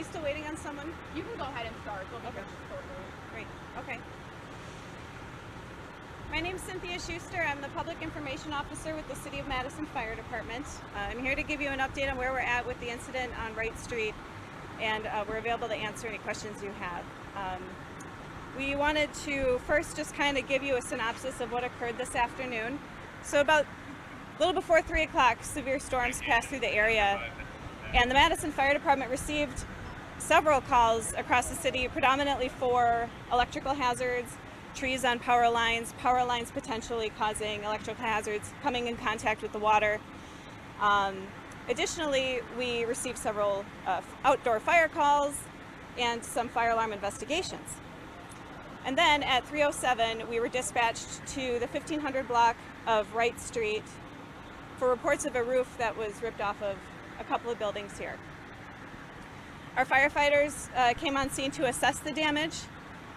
we still waiting on someone? You can go ahead and start. We'll be Okay. here shortly. Great. Okay. My name's Cynthia Schuster. I'm the Public Information Officer with the City of Madison Fire Department. I'm here to give you an update on where we're at with the incident on Wright Street, and we're available to answer any questions you have. We wanted to first just kind of give you a synopsis of what occurred this afternoon. So about a little before 3 o'clock, severe storms passed through the area, and the Madison Fire Department received several calls across the city, predominantly for electrical hazards, trees on power lines potentially causing electrical hazards, coming in contact with the water. Additionally, we received several outdoor fire calls and some fire alarm investigations. And then at 3:07, we were dispatched to the 1500 block of Wright Street for reports of a roof that was ripped off of a couple of buildings here. Our firefighters came on scene to assess the damage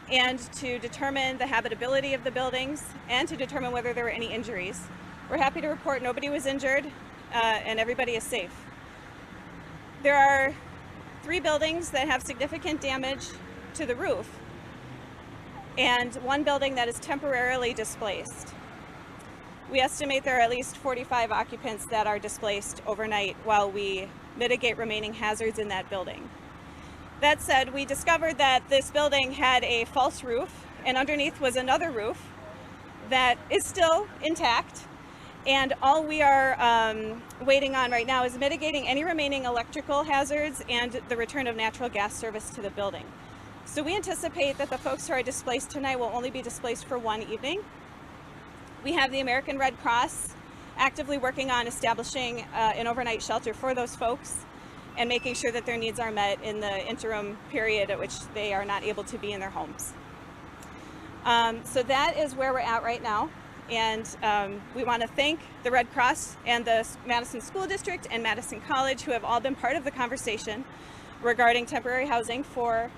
and to determine the habitability of the buildings and to determine whether there were any injuries. We're happy to report nobody was injured and everybody is safe. There are 3 buildings that have significant damage to the roof and 1 building that is temporarily displaced. We estimate there are at least 45 occupants that are displaced overnight while we mitigate remaining hazards in that building. That said, we discovered that this building had a false roof, and underneath was another roof that is still intact. And all we are waiting on right now is mitigating any remaining electrical hazards and the return of natural gas service to the building. So we anticipate that the folks who are displaced tonight will only be displaced for 1 evening. We have the American Red Cross actively working on establishing an overnight shelter for those folks and making sure that their needs are met in the interim period at which they are not able to be in their homes. So that is where we're at right now. And we want to thank the Red Cross and the Madison School District and Madison College, who have all been part of the conversation regarding temporary housing for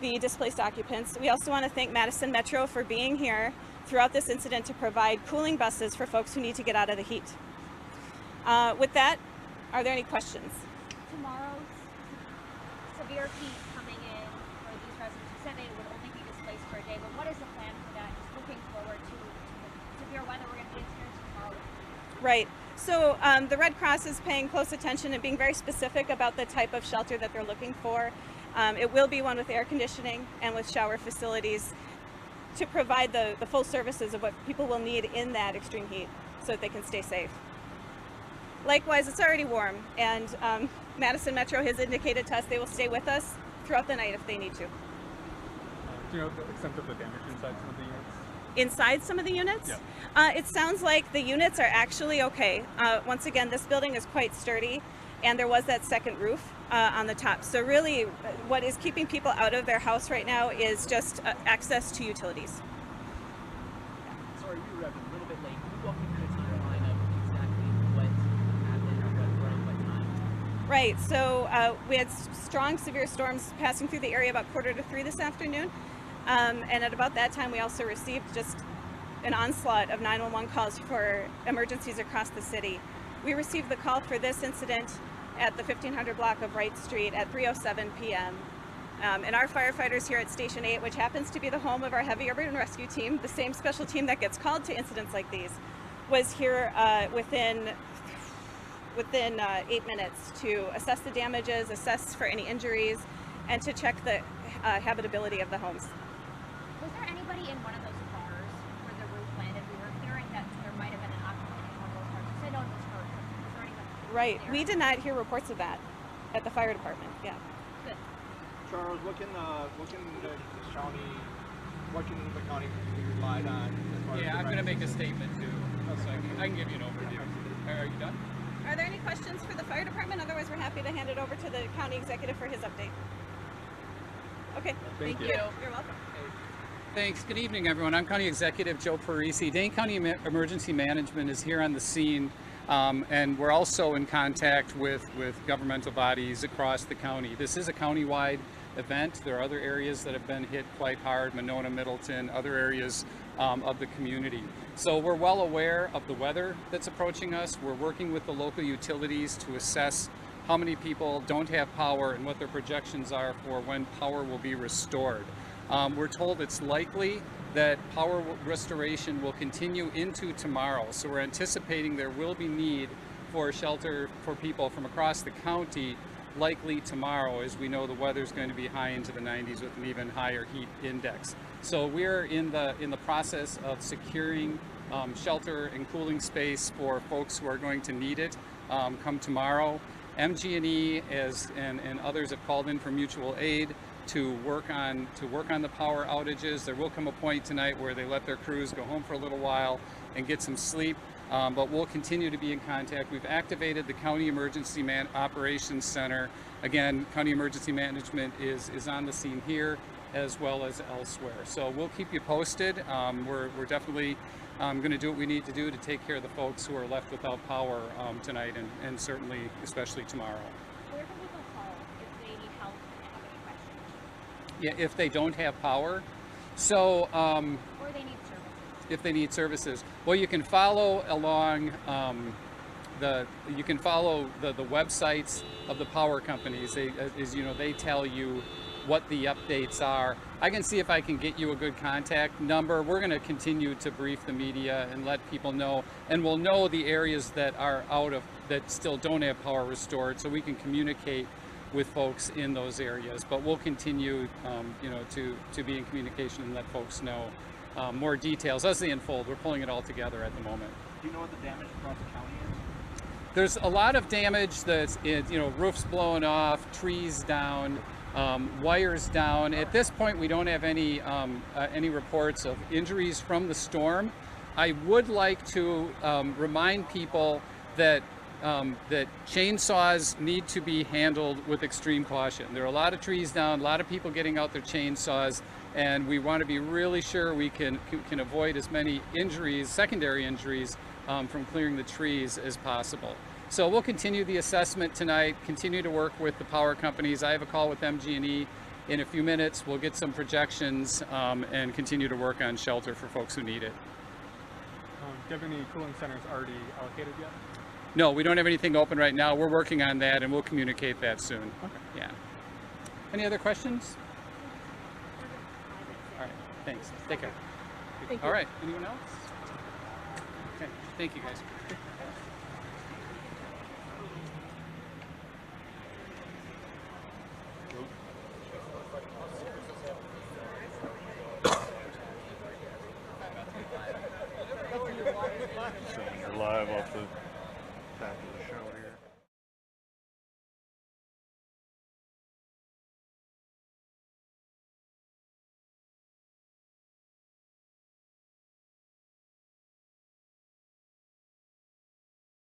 the displaced occupants. We also want to thank Madison Metro for being here throughout this incident to provide cooling buses for folks who need to get out of the heat. With that, are there any questions? Tomorrow's severe heat coming in for these residents. You said they would only be displaced for a day, but what is the plan for that? Just looking forward to the severe weather we're going to be experiencing tomorrow. Right. So the Red Cross is paying close attention and being very specific about the type of shelter that they're looking for. It will be one with air conditioning and with shower facilities to provide the full services of what people will need in that extreme heat so that they can stay safe. Likewise, it's already warm, and Madison Metro has indicated to us they will stay with us throughout the night if they need to. Do you know the extent of the damage inside some of the units? Inside some of the units? Yeah. It sounds like the units are actually okay. Once again, this building is quite sturdy, and there was that second roof on the top. So really, what is keeping people out of their house right now is just access to utilities. Sorry, we were a little bit late. Can you walk me through the timeline of exactly what happened or what around what time? Right, so we had strong severe storms passing through the area about 2:45 this afternoon. And at about that time, we also received just an onslaught of 911 calls for emergencies across the city. We received the call for this incident at the 1500 block of Wright Street at 3:07 p.m. And our firefighters here at Station 8, which happens to be the home of our heavy urban rescue team, the same special team that gets called to incidents like these, was here within 8 minutes to assess the damages, assess for any injuries, and to check the habitability of the homes. Was there anybody in one of those cars where the roof landed? We were hearing that there might have been an occupant in one of those cars. You said no one was hurt. Was there anyone? Right, there? we did not hear reports of that at the fire department, yeah. Good. Charles, what can the county, what can the county be relied on? As far Yeah, as I'm going to make a statement too, so I can give you an overview. Are you done? Are there any questions for the fire department? Otherwise, we're happy to hand it over to the county executive for his update. Okay, Thank you. You're welcome. Thanks. Good evening, everyone. I'm County Executive Joe Parisi. Dane County Emergency Management is here on the scene, and we're also in contact with governmental bodies across the county. This is a county-wide event. There are other areas that have been hit quite hard, Monona, Middleton, other areas of the community. So we're well aware of the weather that's approaching us. We're working with the local utilities to assess how many people don't have power and what their projections are for when power will be restored. We're told it's likely that power restoration will continue into tomorrow, so we're anticipating there will be need for shelter for people from across the county likely tomorrow, as we know the weather's going to be high into the 90s with an even higher heat index. So we're in the process of securing shelter and cooling space for folks who are going to need it come tomorrow. MG&E and others have called in for mutual aid to work on the power outages. There will come a point tonight where they let their crews go home for a little while and get some sleep, but we'll continue to be in contact. We've activated the County Emergency Operations Center. Again, County Emergency Management is on the scene here as well as elsewhere. So we'll keep you posted. We're definitely going to do what we need to do to take care of the folks who are left without power tonight and certainly, especially tomorrow. Where can people call if they need help and have any questions? Yeah, if they don't have power. So Or they need services? if they need services, well, you can follow along the websites of the power companies. They tell you what the updates are. I can see if I can get you a good contact number. We're going to continue to brief the media and let people know, and we'll know the areas that still don't have power restored, so we can communicate with folks in those areas. But we'll continue, to be in communication and let folks know more details as they unfold. We're pulling it all together at the moment. Do you know what the damage across the county is? There's a lot of damage that's roofs blowing off, trees down, wires down. At this point, we don't have any reports of injuries from the storm. I would like to remind people that chainsaws need to be handled with extreme caution. There are a lot of trees down, a lot of people getting out their chainsaws, and we want to be really sure we can avoid as many injuries, secondary injuries, from clearing the trees as possible. So we'll continue the assessment tonight, continue to work with the power companies. I have a call with MG&E in a few minutes. We'll get some projections and continue to work on shelter for folks who need it. Do you have any cooling centers already allocated yet? No, we don't have anything open right now. We're working on that, and we'll communicate that soon. Okay. Yeah. Any other questions? All right. Thanks. Take care. All right. Anyone else? Okay. Thank you, guys. Showing you live off the back of the show here.